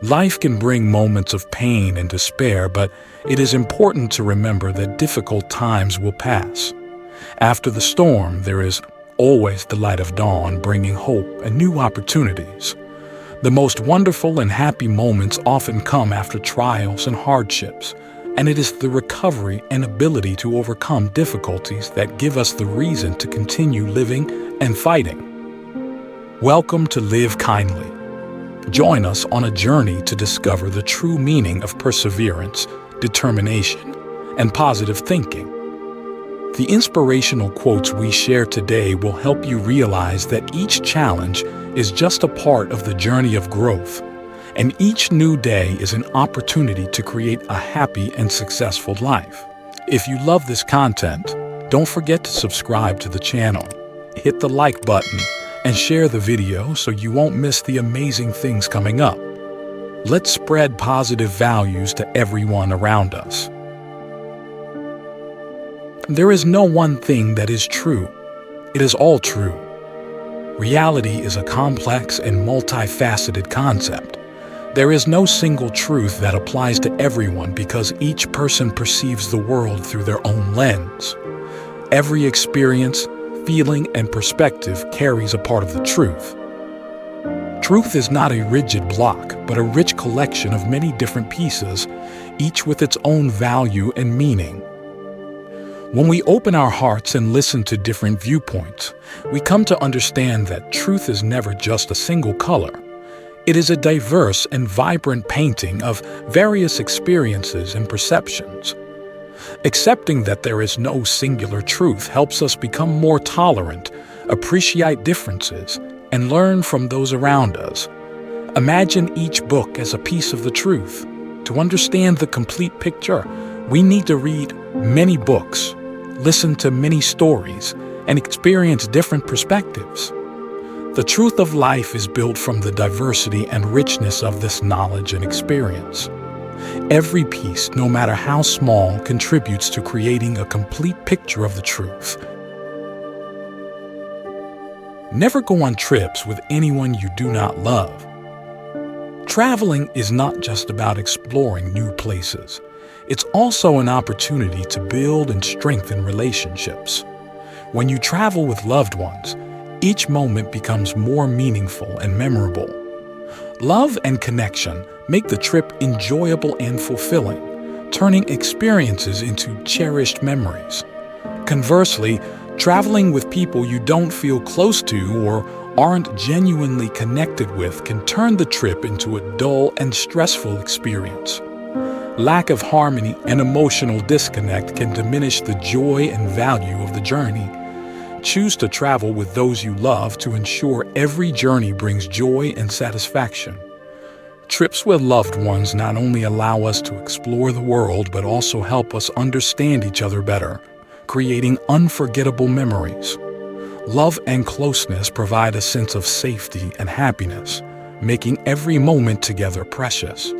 Life can bring moments of pain and despair, but it is important to remember that difficult times will pass. After the storm, there is always the light of dawn, bringing hope and new opportunities. The most wonderful and happy moments often come after trials and hardships, and it is the recovery and ability to overcome difficulties that give us the reason to continue living and fighting. Welcome to Live Kindly. Join us on a journey to discover the true meaning of perseverance, determination, and positive thinking. The inspirational quotes we share today will help you realize that each challenge is just a part of the journey of growth, and each new day is an opportunity to create a happy and successful life. If you love this content, don't forget to subscribe to the channel, hit the like button, and share the video so you won't miss the amazing things coming up. Let's spread positive values to everyone around us. There is no one thing that is true. It is all true. Reality is a complex and multifaceted concept. There is no single truth that applies to everyone because each person perceives the world through their own lens. Every experience, feeling, and perspective carries a part of the truth. Truth is not a rigid block, but a rich collection of many different pieces, each with its own value and meaning. When we open our hearts and listen to different viewpoints, we come to understand that truth is never just a single color. It is a diverse and vibrant painting of various experiences and perceptions. Accepting that there is no singular truth helps us become more tolerant, appreciate differences, and learn from those around us. Imagine each book as a piece of the truth. To understand the complete picture, we need to read many books, listen to many stories, and experience different perspectives. The truth of life is built from the diversity and richness of this knowledge and experience. Every piece, no matter how small, contributes to creating a complete picture of the truth. Never go on trips with anyone you do not love. Traveling is not just about exploring new places. It's also an opportunity to build and strengthen relationships. When you travel with loved ones, each moment becomes more meaningful and memorable. Love and connection make the trip enjoyable and fulfilling, turning experiences into cherished memories. Conversely, traveling with people you don't feel close to or aren't genuinely connected with can turn the trip into a dull and stressful experience. Lack of harmony and emotional disconnect can diminish the joy and value of the journey. Choose to travel with those you love to ensure every journey brings joy and satisfaction. Trips with loved ones not only allow us to explore the world, but also help us understand each other better, creating unforgettable memories. Love and closeness provide a sense of safety and happiness, making every moment together precious.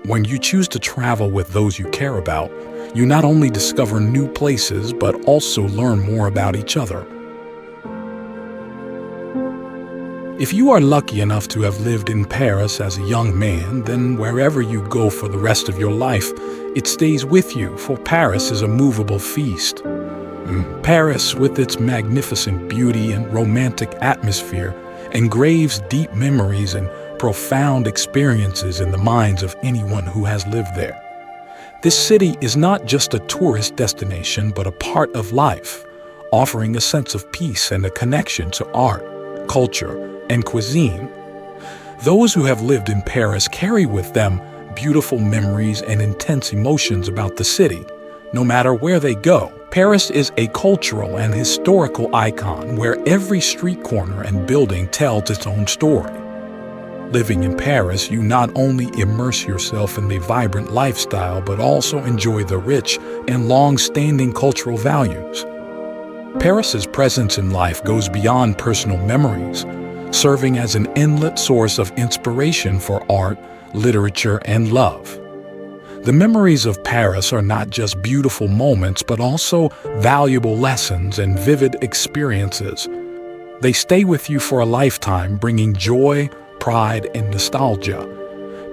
When you choose to travel with those you care about, you not only discover new places, but also learn more about each other. If you are lucky enough to have lived in Paris as a young man, then wherever you go for the rest of your life, it stays with you, for Paris is a movable feast. Paris, with its magnificent beauty and romantic atmosphere, engraves deep memories and profound experiences in the minds of anyone who has lived there. This city is not just a tourist destination, but a part of life, offering a sense of peace and a connection to art, culture, and cuisine. Those who have lived in Paris carry with them beautiful memories and intense emotions about the city. No matter where they go, Paris is a cultural and historical icon where every street corner and building tells its own story. Living in Paris, you not only immerse yourself in the vibrant lifestyle, but also enjoy the rich and long-standing cultural values. Paris's presence in life goes beyond personal memories, serving as an endless source of inspiration for art, literature, and love. The memories of Paris are not just beautiful moments, but also valuable lessons and vivid experiences. They stay with you for a lifetime, bringing joy, pride, and nostalgia.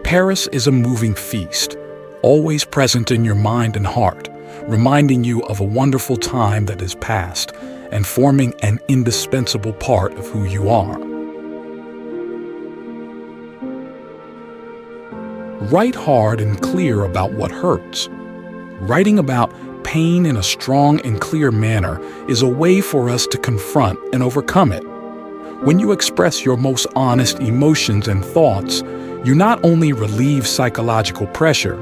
Paris is a moving feast, always present in your mind and heart, reminding you of a wonderful time that is past and forming an indispensable part of who you are. Write hard and clear about what hurts. Writing about pain in a strong and clear manner is a way for us to confront and overcome it. When you express your most honest emotions and thoughts, you not only relieve psychological pressure,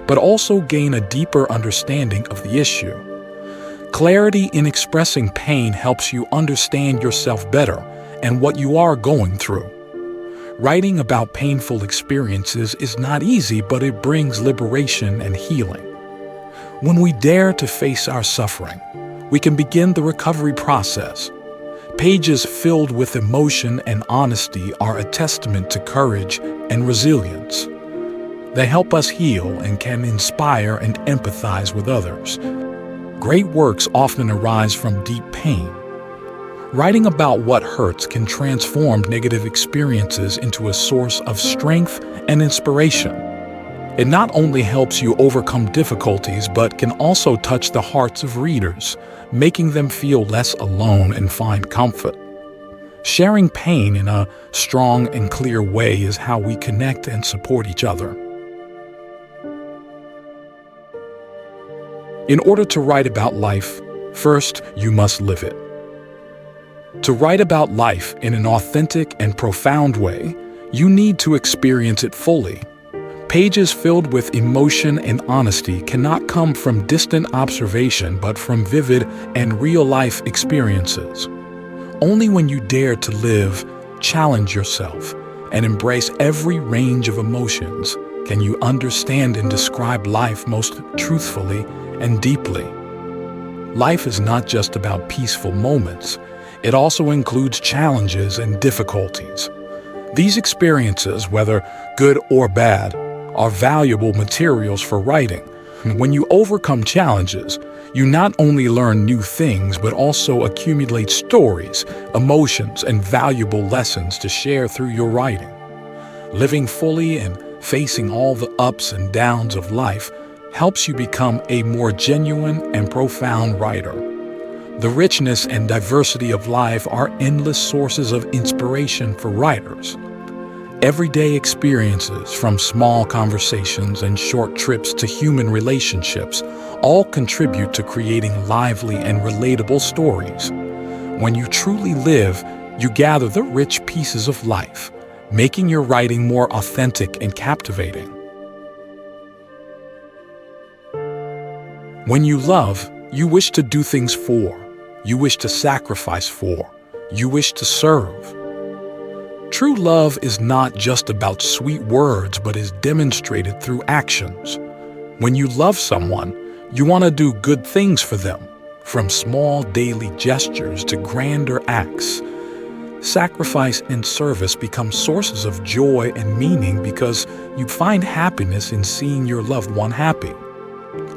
but also gain a deeper understanding of the issue. Clarity in expressing pain helps you understand yourself better and what you are going through. Writing about painful experiences is not easy, but it brings liberation and healing. When we dare to face our suffering, we can begin the recovery process. Pages filled with emotion and honesty are a testament to courage and resilience. They help us heal and can inspire and empathize with others. Great works often arise from deep pain. Writing about what hurts can transform negative experiences into a source of strength and inspiration. It not only helps you overcome difficulties, but can also touch the hearts of readers, making them feel less alone and find comfort. Sharing pain in a strong and clear way is how we connect and support each other. In order to write about life, first you must live it. To write about life in an authentic and profound way, you need to experience it fully. Pages filled with emotion and honesty cannot come from distant observation but from vivid and real-life experiences. Only when you dare to live, challenge yourself, and embrace every range of emotions can you understand and describe life most truthfully and deeply. Life is not just about peaceful moments. It also includes challenges and difficulties. These experiences, whether good or bad, are valuable materials for writing. When you overcome challenges, you not only learn new things but also accumulate stories, emotions, and valuable lessons to share through your writing. Living fully and facing all the ups and downs of life helps you become a more genuine and profound writer. The richness and diversity of life are endless sources of inspiration for writers. Everyday experiences, from small conversations and short trips to human relationships, all contribute to creating lively and relatable stories. When you truly live, you gather the rich pieces of life, making your writing more authentic and captivating. When you love, you wish to do things for, you wish to sacrifice for, you wish to serve. True love is not just about sweet words, but is demonstrated through actions. When you love someone, you want to do good things for them, from small daily gestures to grander acts. Sacrifice and service become sources of joy and meaning because you find happiness in seeing your loved one happy.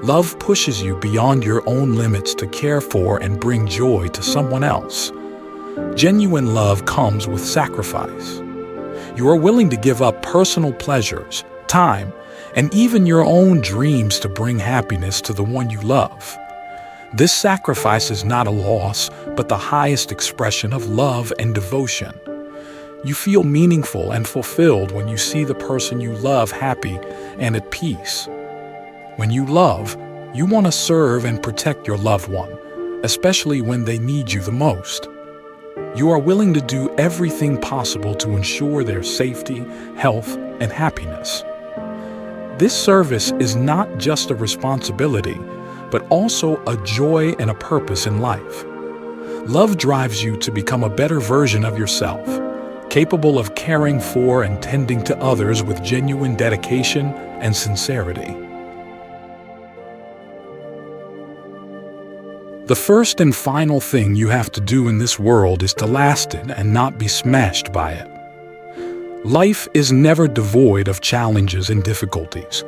Love pushes you beyond your own limits to care for and bring joy to someone else. Genuine love comes with sacrifice. You are willing to give up personal pleasures, time, and even your own dreams to bring happiness to the one you love. This sacrifice is not a loss, but the highest expression of love and devotion. You feel meaningful and fulfilled when you see the person you love happy and at peace. When you love, you want to serve and protect your loved one, especially when they need you the most. You are willing to do everything possible to ensure their safety, health, and happiness. This service is not just a responsibility, but also a joy and a purpose in life. Love drives you to become a better version of yourself, capable of caring for and tending to others with genuine dedication and sincerity. The first and final thing you have to do in this world is to last it and not be smashed by it. Life is never devoid of challenges and difficulties.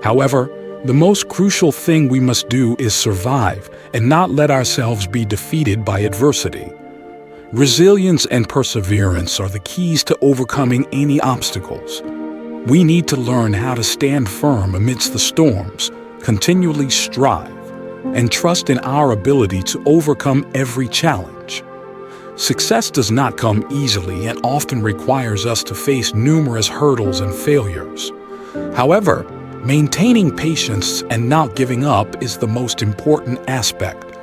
However, the most crucial thing we must do is survive and not let ourselves be defeated by adversity. Resilience and perseverance are the keys to overcoming any obstacles. We need to learn how to stand firm amidst the storms, continually strive, and trust in our ability to overcome every challenge. Success does not come easily and often requires us to face numerous hurdles and failures. However, maintaining patience and not giving up is the most important aspect.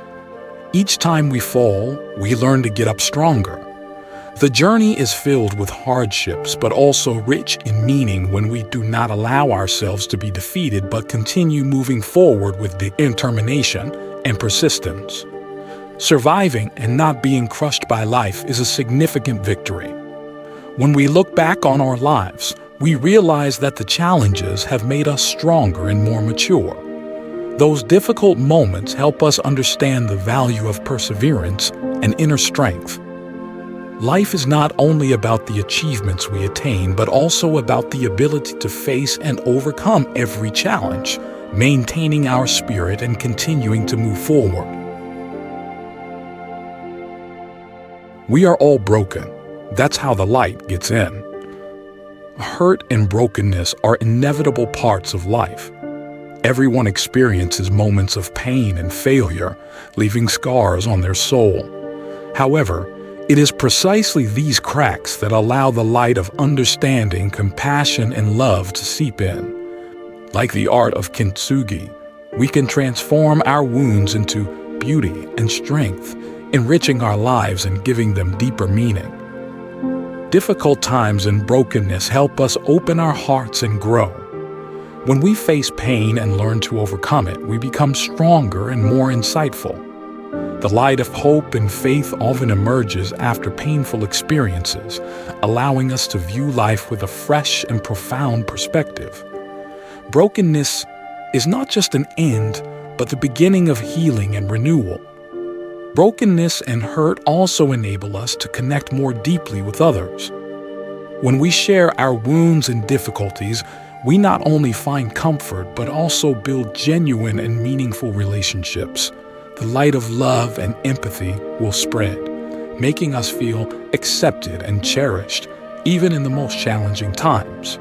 Each time we fall, we learn to get up stronger. The journey is filled with hardships, but also rich in meaning when we do not allow ourselves to be defeated but continue moving forward with determination and persistence. Surviving and not being crushed by life is a significant victory. When we look back on our lives, we realize that the challenges have made us stronger and more mature. Those difficult moments help us understand the value of perseverance and inner strength. Life is not only about the achievements we attain, but also about the ability to face and overcome every challenge, maintaining our spirit and continuing to move forward. We are all broken. That's how the light gets in. Hurt and brokenness are inevitable parts of life. Everyone experiences moments of pain and failure, leaving scars on their soul. However, it is precisely these cracks that allow the light of understanding, compassion, and love to seep in. Like the art of kintsugi, we can transform our wounds into beauty and strength, enriching our lives and giving them deeper meaning. Difficult times and brokenness help us open our hearts and grow. When we face pain and learn to overcome it, we become stronger and more insightful. The light of hope and faith often emerges after painful experiences, allowing us to view life with a fresh and profound perspective. Brokenness is not just an end, but the beginning of healing and renewal. Brokenness and hurt also enable us to connect more deeply with others. When we share our wounds and difficulties, we not only find comfort, but also build genuine and meaningful relationships. The light of love and empathy will spread, making us feel accepted and cherished, even in the most challenging times.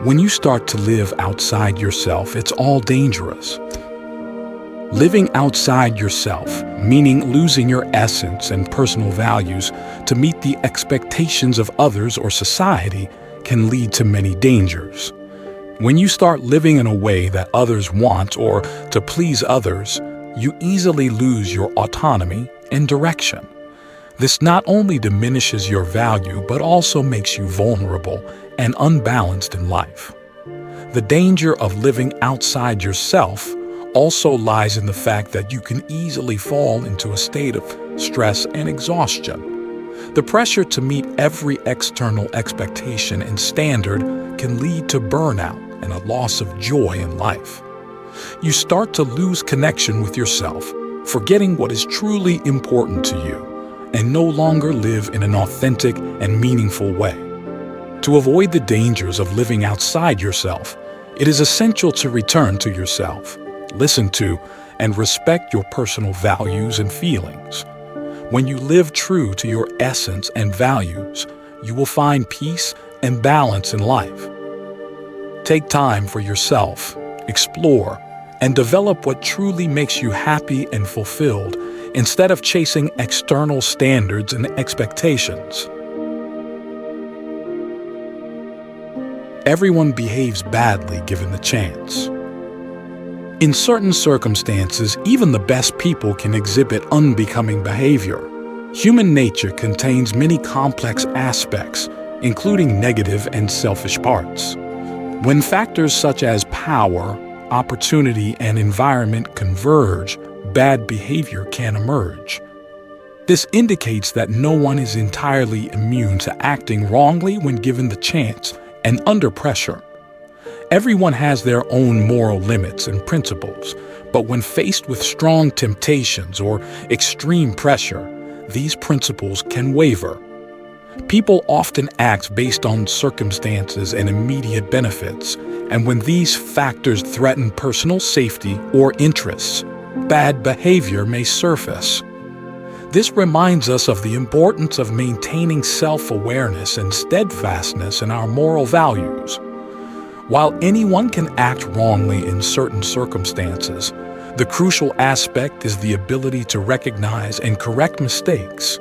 When you start to live outside yourself, it's all dangerous. Living outside yourself, meaning losing your essence and personal values to meet the expectations of others or society, can lead to many dangers. When you start living in a way that others want or to please others, you easily lose your autonomy and direction. This not only diminishes your value, but also makes you vulnerable and unbalanced in life. The danger of living outside yourself also lies in the fact that you can easily fall into a state of stress and exhaustion. The pressure to meet every external expectation and standard can lead to burnout and a loss of joy in life. You start to lose connection with yourself, forgetting what is truly important to you, and no longer live in an authentic and meaningful way. To avoid the dangers of living outside yourself, it is essential to return to yourself. Listen to and respect your personal values and feelings. When you live true to your essence and values, you will find peace and balance in life. Take time for yourself, explore, and develop what truly makes you happy and fulfilled instead of chasing external standards and expectations. Everyone behaves badly given the chance. In certain circumstances, even the best people can exhibit unbecoming behavior. Human nature contains many complex aspects, including negative and selfish parts. When factors such as power, opportunity, and environment converge, bad behavior can emerge. This indicates that no one is entirely immune to acting wrongly when given the chance and under pressure. Everyone has their own moral limits and principles, but when faced with strong temptations or extreme pressure, these principles can waver. People often act based on circumstances and immediate benefits, and when these factors threaten personal safety or interests, bad behavior may surface. This reminds us of the importance of maintaining self-awareness and steadfastness in our moral values. While anyone can act wrongly in certain circumstances, the crucial aspect is the ability to recognize and correct mistakes.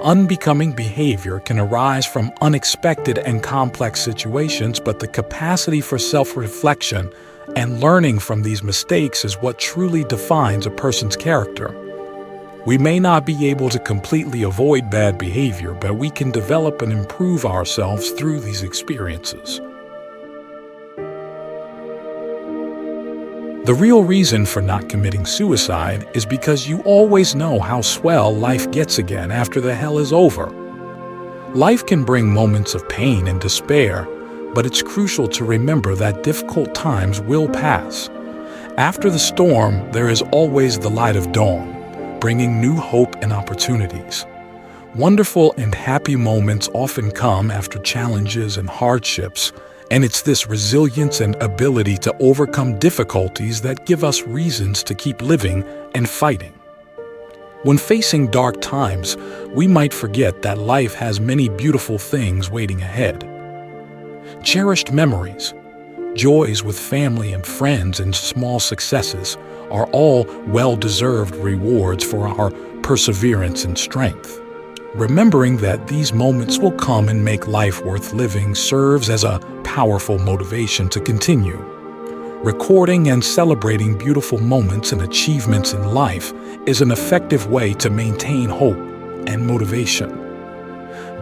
Unbecoming behavior can arise from unexpected and complex situations, but the capacity for self-reflection and learning from these mistakes is what truly defines a person's character. We may not be able to completely avoid bad behavior, but we can develop and improve ourselves through these experiences. The real reason for not committing suicide is because you always know how swell life gets again after the hell is over. Life can bring moments of pain and despair, but it's crucial to remember that difficult times will pass. After the storm, there is always the light of dawn, bringing new hope and opportunities. Wonderful and happy moments often come after challenges and hardships, and it's this resilience and ability to overcome difficulties that give us reasons to keep living and fighting. When facing dark times, we might forget that life has many beautiful things waiting ahead. Cherished memories, joys with family and friends, and small successes are all well-deserved rewards for our perseverance and strength. Remembering that these moments will come and make life worth living serves as a powerful motivation to continue. Recording and celebrating beautiful moments and achievements in life is an effective way to maintain hope and motivation.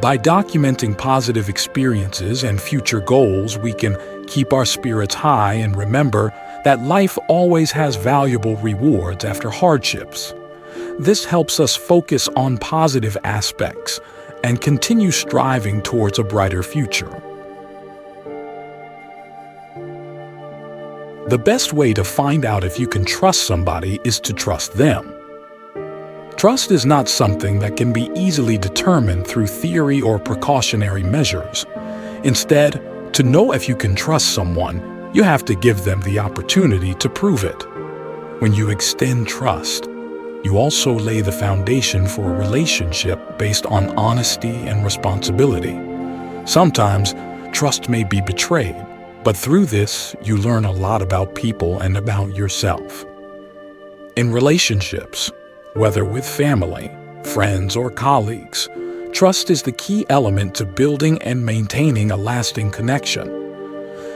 By documenting positive experiences and future goals, we can keep our spirits high and remember that life always has valuable rewards after hardships. This helps us focus on positive aspects and continue striving towards a brighter future. The best way to find out if you can trust somebody is to trust them. Trust is not something that can be easily determined through theory or precautionary measures. Instead, to know if you can trust someone, you have to give them the opportunity to prove it. When you extend trust, you also lay the foundation for a relationship based on honesty and responsibility. Sometimes, trust may be betrayed, but through this, you learn a lot about people and about yourself. In relationships, whether with family, friends, or colleagues, trust is the key element to building and maintaining a lasting connection.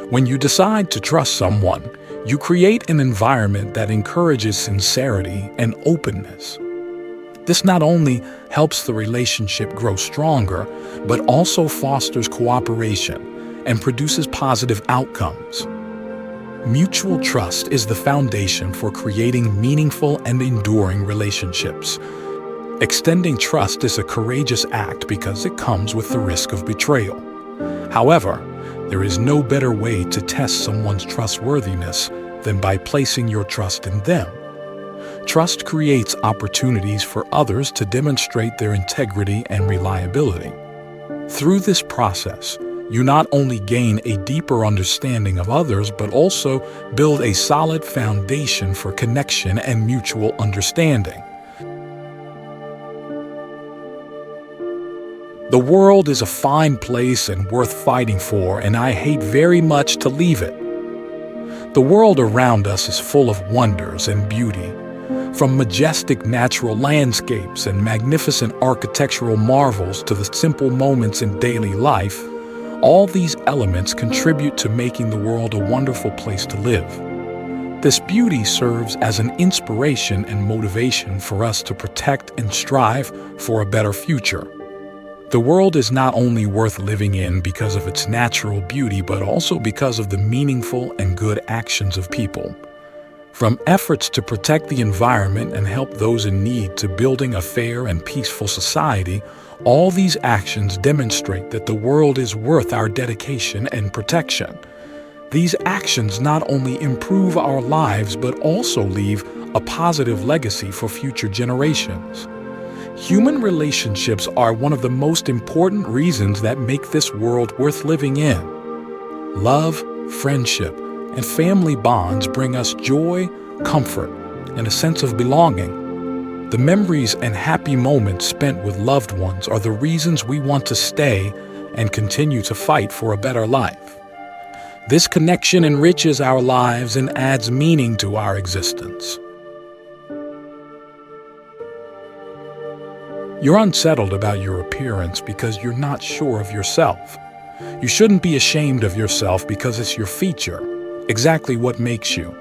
When you decide to trust someone, you create an environment that encourages sincerity and openness. This not only helps the relationship grow stronger, but also fosters cooperation and produces positive outcomes. Mutual trust is the foundation for creating meaningful and enduring relationships. Extending trust is a courageous act because it comes with the risk of betrayal. However, there is no better way to test someone's trustworthiness than by placing your trust in them. Trust creates opportunities for others to demonstrate their integrity and reliability. Through this process, you not only gain a deeper understanding of others, but also build a solid foundation for connection and mutual understanding. The world is a fine place and worth fighting for, and I hate very much to leave it. The world around us is full of wonders and beauty. From majestic natural landscapes and magnificent architectural marvels to the simple moments in daily life, all these elements contribute to making the world a wonderful place to live. This beauty serves as an inspiration and motivation for us to protect and strive for a better future. The world is not only worth living in because of its natural beauty, but also because of the meaningful and good actions of people. From efforts to protect the environment and help those in need to building a fair and peaceful society, all these actions demonstrate that the world is worth our dedication and protection. These actions not only improve our lives, but also leave a positive legacy for future generations. Human relationships are one of the most important reasons that make this world worth living in. Love, friendship, and family bonds bring us joy, comfort, and a sense of belonging. The memories and happy moments spent with loved ones are the reasons we want to stay and continue to fight for a better life. This connection enriches our lives and adds meaning to our existence. You're unsettled about your appearance because you're not sure of yourself. You shouldn't be ashamed of yourself because it's your feature, exactly what makes you.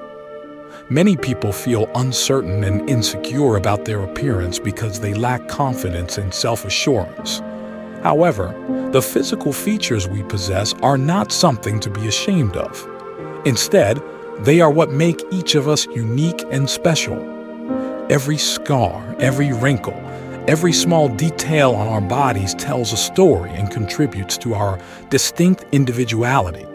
Many people feel uncertain and insecure about their appearance because they lack confidence and self-assurance. However, the physical features we possess are not something to be ashamed of. Instead, they are what make each of us unique and special. Every scar, every wrinkle, every small detail on our bodies tells a story and contributes to our distinct individuality.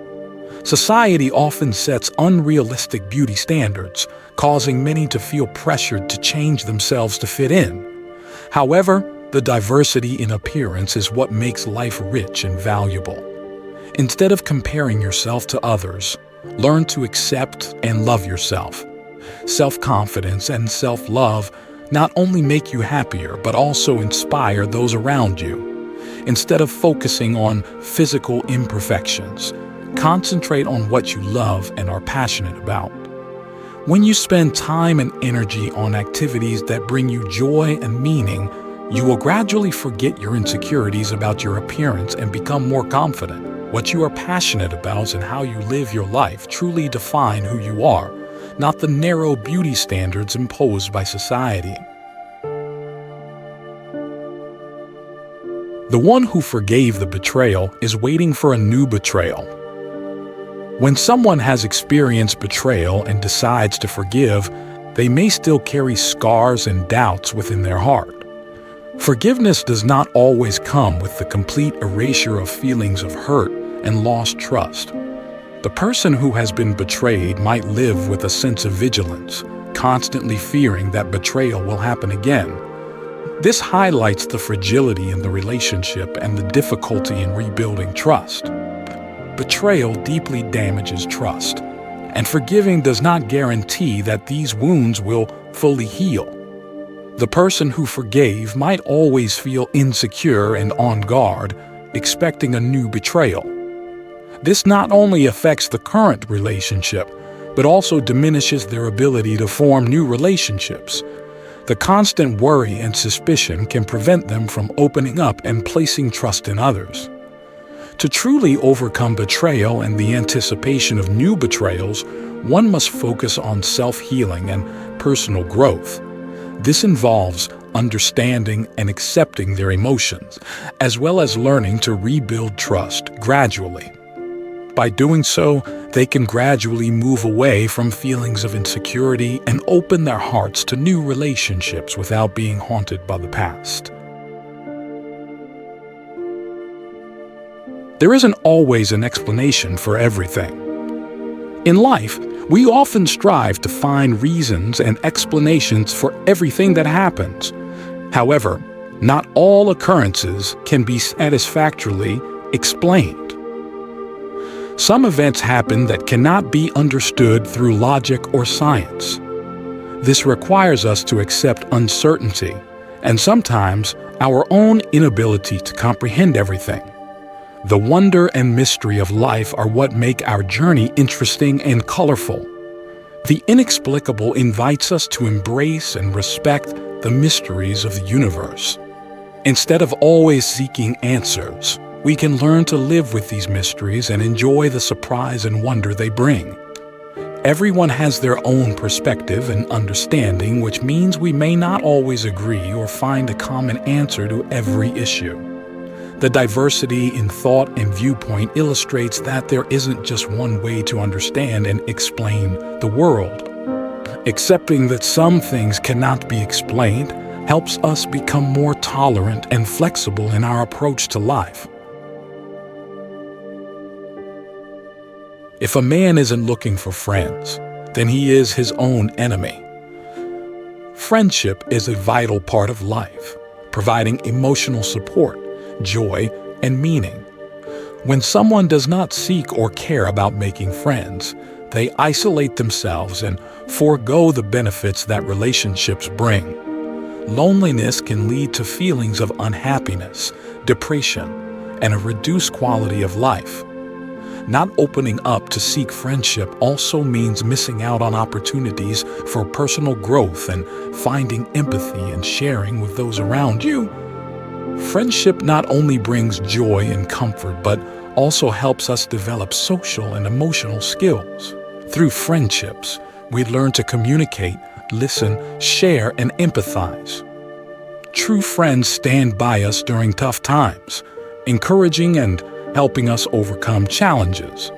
Society often sets unrealistic beauty standards, causing many to feel pressured to change themselves to fit in. However, the diversity in appearance is what makes life rich and valuable. Instead of comparing yourself to others, learn to accept and love yourself. Self-confidence and self-love not only make you happier, but also inspire those around you. Instead of focusing on physical imperfections, concentrate on what you love and are passionate about. When you spend time and energy on activities that bring you joy and meaning, you will gradually forget your insecurities about your appearance and become more confident. What you are passionate about and how you live your life truly define who you are, not the narrow beauty standards imposed by society. The one who forgave the betrayal is waiting for a new betrayal. When someone has experienced betrayal and decides to forgive, they may still carry scars and doubts within their heart. Forgiveness does not always come with the complete erasure of feelings of hurt and lost trust. The person who has been betrayed might live with a sense of vigilance, constantly fearing that betrayal will happen again. This highlights the fragility in the relationship and the difficulty in rebuilding trust. Betrayal deeply damages trust, and forgiving does not guarantee that these wounds will fully heal. The person who forgave might always feel insecure and on guard, expecting a new betrayal. This not only affects the current relationship, but also diminishes their ability to form new relationships. The constant worry and suspicion can prevent them from opening up and placing trust in others. To truly overcome betrayal and the anticipation of new betrayals, one must focus on self-healing and personal growth. This involves understanding and accepting their emotions, as well as learning to rebuild trust gradually. By doing so, they can gradually move away from feelings of insecurity and open their hearts to new relationships without being haunted by the past. There isn't always an explanation for everything. In life, we often strive to find reasons and explanations for everything that happens. However, not all occurrences can be satisfactorily explained. Some events happen that cannot be understood through logic or science. This requires us to accept uncertainty and sometimes our own inability to comprehend everything. The wonder and mystery of life are what make our journey interesting and colorful. The inexplicable invites us to embrace and respect the mysteries of the universe. Instead of always seeking answers, we can learn to live with these mysteries and enjoy the surprise and wonder they bring. Everyone has their own perspective and understanding, which means we may not always agree or find a common answer to every issue. The diversity in thought and viewpoint illustrates that there isn't just one way to understand and explain the world. Accepting that some things cannot be explained helps us become more tolerant and flexible in our approach to life. If a man isn't looking for friends, then he is his own enemy. Friendship is a vital part of life, providing emotional support, joy, and meaning. When someone does not seek or care about making friends, they isolate themselves and forego the benefits that relationships bring. Loneliness can lead to feelings of unhappiness, depression, and a reduced quality of life. Not opening up to seek friendship also means missing out on opportunities for personal growth and finding empathy and sharing with those around you. Friendship not only brings joy and comfort, but also helps us develop social and emotional skills. Through friendships, we learn to communicate, listen, share, and empathize. True friends stand by us during tough times, encouraging and helping us overcome challenges.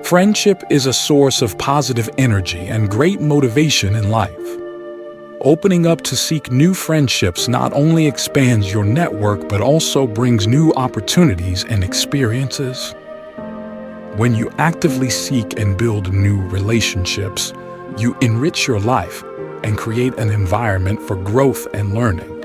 Friendship is a source of positive energy and great motivation in life. Opening up to seek new friendships not only expands your network but also brings new opportunities and experiences. When you actively seek and build new relationships, you enrich your life and create an environment for growth and learning.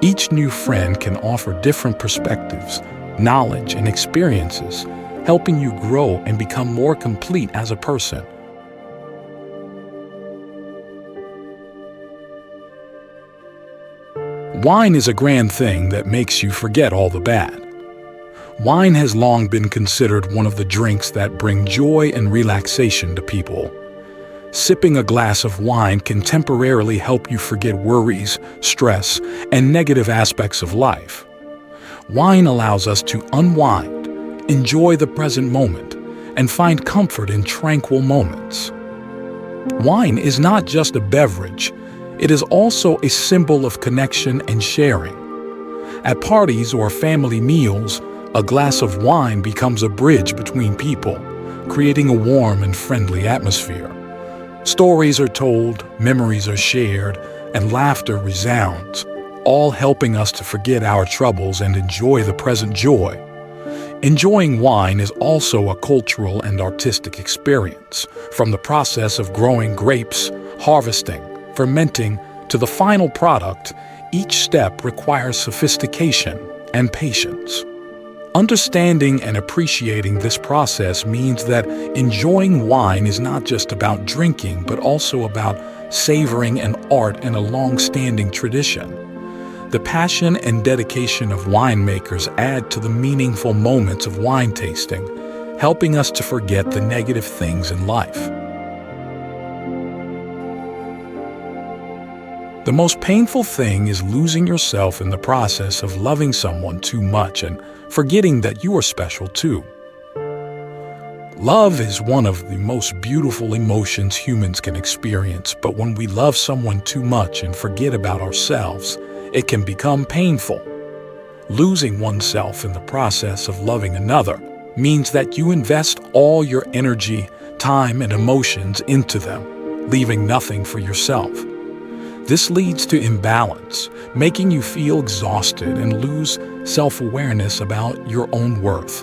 Each new friend can offer different perspectives, knowledge, and experiences, helping you grow and become more complete as a person. Wine is a grand thing that makes you forget all the bad. Wine has long been considered one of the drinks that bring joy and relaxation to people. Sipping a glass of wine can temporarily help you forget worries, stress, and negative aspects of life. Wine allows us to unwind, enjoy the present moment, and find comfort in tranquil moments. Wine is not just a beverage, it is also a symbol of connection and sharing. At parties or family meals, a glass of wine becomes a bridge between people, creating a warm and friendly atmosphere. Stories are told, memories are shared, and laughter resounds, all helping us to forget our troubles and enjoy the present joy. Enjoying wine is also a cultural and artistic experience, from the process of growing grapes, harvesting, fermenting, to the final product. Each step requires sophistication and patience. Understanding and appreciating this process means that enjoying wine is not just about drinking, but also about savoring an art and a long-standing tradition. The passion and dedication of winemakers add to the meaningful moments of wine tasting, helping us to forget the negative things in life. The most painful thing is losing yourself in the process of loving someone too much and forgetting that you are special too. Love is one of the most beautiful emotions humans can experience, but when we love someone too much and forget about ourselves, it can become painful. Losing oneself in the process of loving another means that you invest all your energy, time, and emotions into them, leaving nothing for yourself. This leads to imbalance, making you feel exhausted and lose self-awareness about your own worth.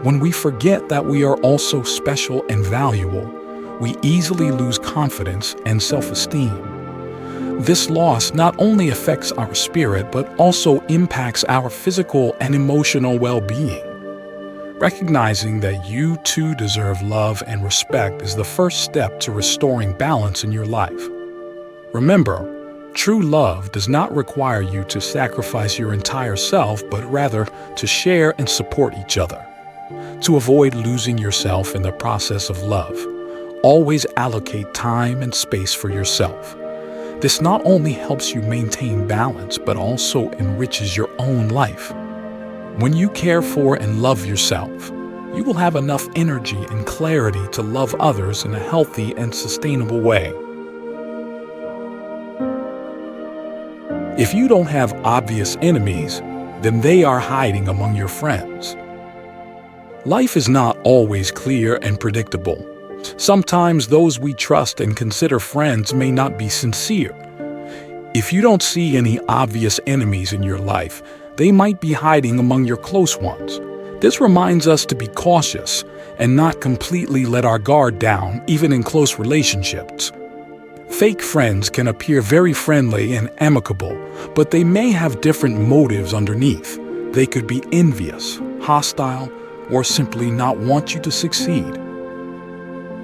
When we forget that we are also special and valuable, we easily lose confidence and self-esteem. This loss not only affects our spirit, but also impacts our physical and emotional well-being. Recognizing that you too deserve love and respect is the first step to restoring balance in your life. Remember, true love does not require you to sacrifice your entire self, but rather to share and support each other. To avoid losing yourself in the process of love, always allocate time and space for yourself. This not only helps you maintain balance, but also enriches your own life. When you care for and love yourself, you will have enough energy and clarity to love others in a healthy and sustainable way. If you don't have obvious enemies, then they are hiding among your friends. Life is not always clear and predictable. Sometimes those we trust and consider friends may not be sincere. If you don't see any obvious enemies in your life, they might be hiding among your close ones. This reminds us to be cautious and not completely let our guard down, even in close relationships. Fake friends can appear very friendly and amicable, but they may have different motives underneath. They could be envious, hostile, or simply not want you to succeed.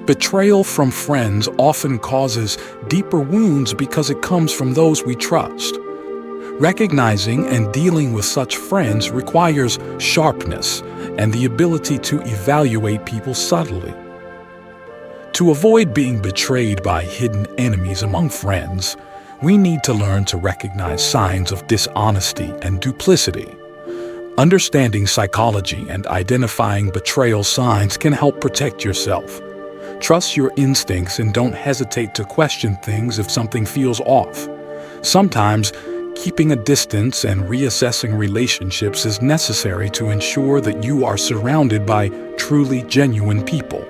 Betrayal from friends often causes deeper wounds because it comes from those we trust. Recognizing and dealing with such friends requires sharpness and the ability to evaluate people subtly. To avoid being betrayed by hidden enemies among friends, we need to learn to recognize signs of dishonesty and duplicity. Understanding psychology and identifying betrayal signs can help protect yourself. Trust your instincts and don't hesitate to question things if something feels off. Sometimes, keeping a distance and reassessing relationships is necessary to ensure that you are surrounded by truly genuine people.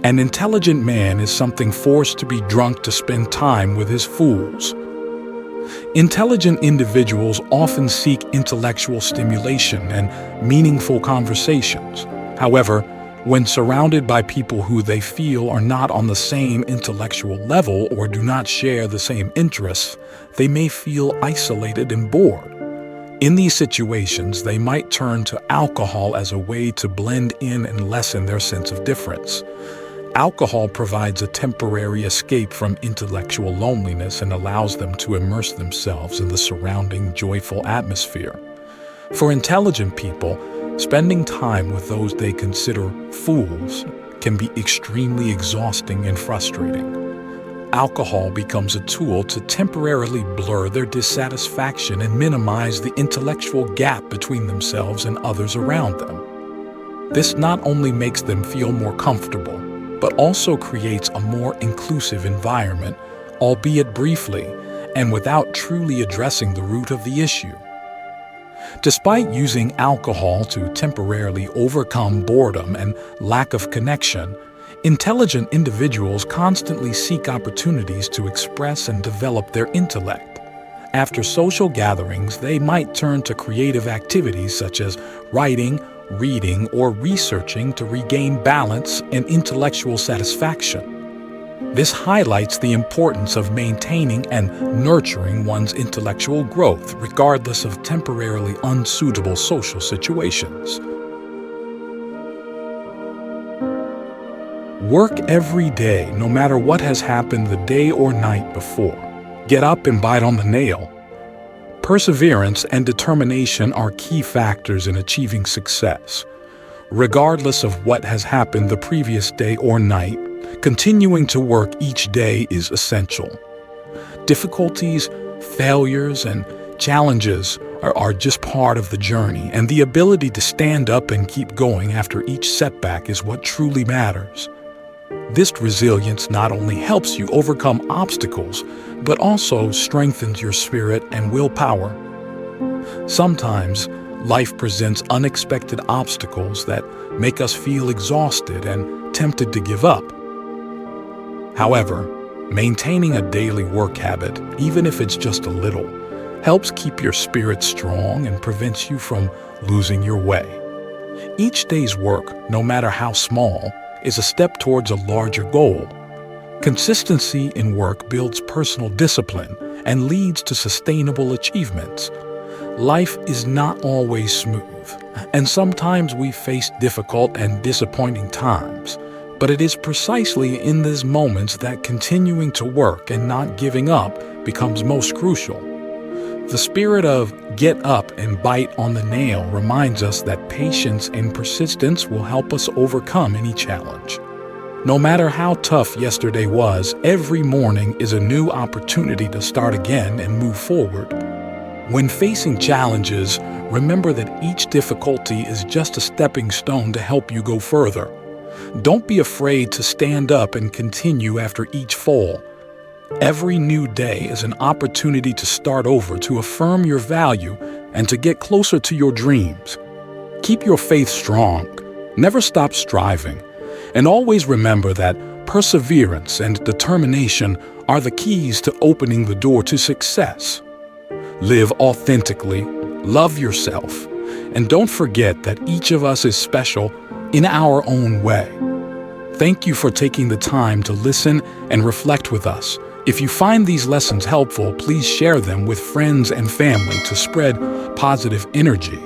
An intelligent man is something forced to be drunk to spend time with his fools. Intelligent individuals often seek intellectual stimulation and meaningful conversations. However, when surrounded by people who they feel are not on the same intellectual level or do not share the same interests, they may feel isolated and bored. In these situations, they might turn to alcohol as a way to blend in and lessen their sense of difference. Alcohol provides a temporary escape from intellectual loneliness and allows them to immerse themselves in the surrounding joyful atmosphere. For intelligent people, spending time with those they consider fools can be extremely exhausting and frustrating. Alcohol becomes a tool to temporarily blur their dissatisfaction and minimize the intellectual gap between themselves and others around them. This not only makes them feel more comfortable, but also creates a more inclusive environment, albeit briefly, and without truly addressing the root of the issue. Despite using alcohol to temporarily overcome boredom and lack of connection, intelligent individuals constantly seek opportunities to express and develop their intellect. After social gatherings, they might turn to creative activities such as writing, reading, or researching to regain balance and intellectual satisfaction. This highlights the importance of maintaining and nurturing one's intellectual growth, regardless of temporarily unsuitable social situations. Work every day, no matter what has happened the day or night before. Get up and bite on the nail. Perseverance and determination are key factors in achieving success. Regardless of what has happened the previous day or night, continuing to work each day is essential. Difficulties, failures, and challenges are just part of the journey, and the ability to stand up and keep going after each setback is what truly matters. This resilience not only helps you overcome obstacles, but also strengthens your spirit and willpower. Sometimes, life presents unexpected obstacles that make us feel exhausted and tempted to give up. However, maintaining a daily work habit, even if it's just a little, helps keep your spirit strong and prevents you from losing your way. Each day's work, no matter how small, is a step towards a larger goal. Consistency in work builds personal discipline and leads to sustainable achievements. Life is not always smooth, and sometimes we face difficult and disappointing times. But it is precisely in these moments that continuing to work and not giving up becomes most crucial. The spirit of get up and bite on the nail reminds us that patience and persistence will help us overcome any challenge. No matter how tough yesterday was, every morning is a new opportunity to start again and move forward. When facing challenges, remember that each difficulty is just a stepping stone to help you go further. Don't be afraid to stand up and continue after each fall. Every new day is an opportunity to start over, to affirm your value, and to get closer to your dreams. Keep your faith strong. Never stop striving. And always remember that perseverance and determination are the keys to opening the door to success. Live authentically, love yourself, and don't forget that each of us is special in our own way. Thank you for taking the time to listen and reflect with us. If you find these lessons helpful, please share them with friends and family to spread positive energy.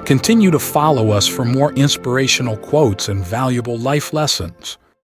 Continue to follow us for more inspirational quotes and valuable life lessons.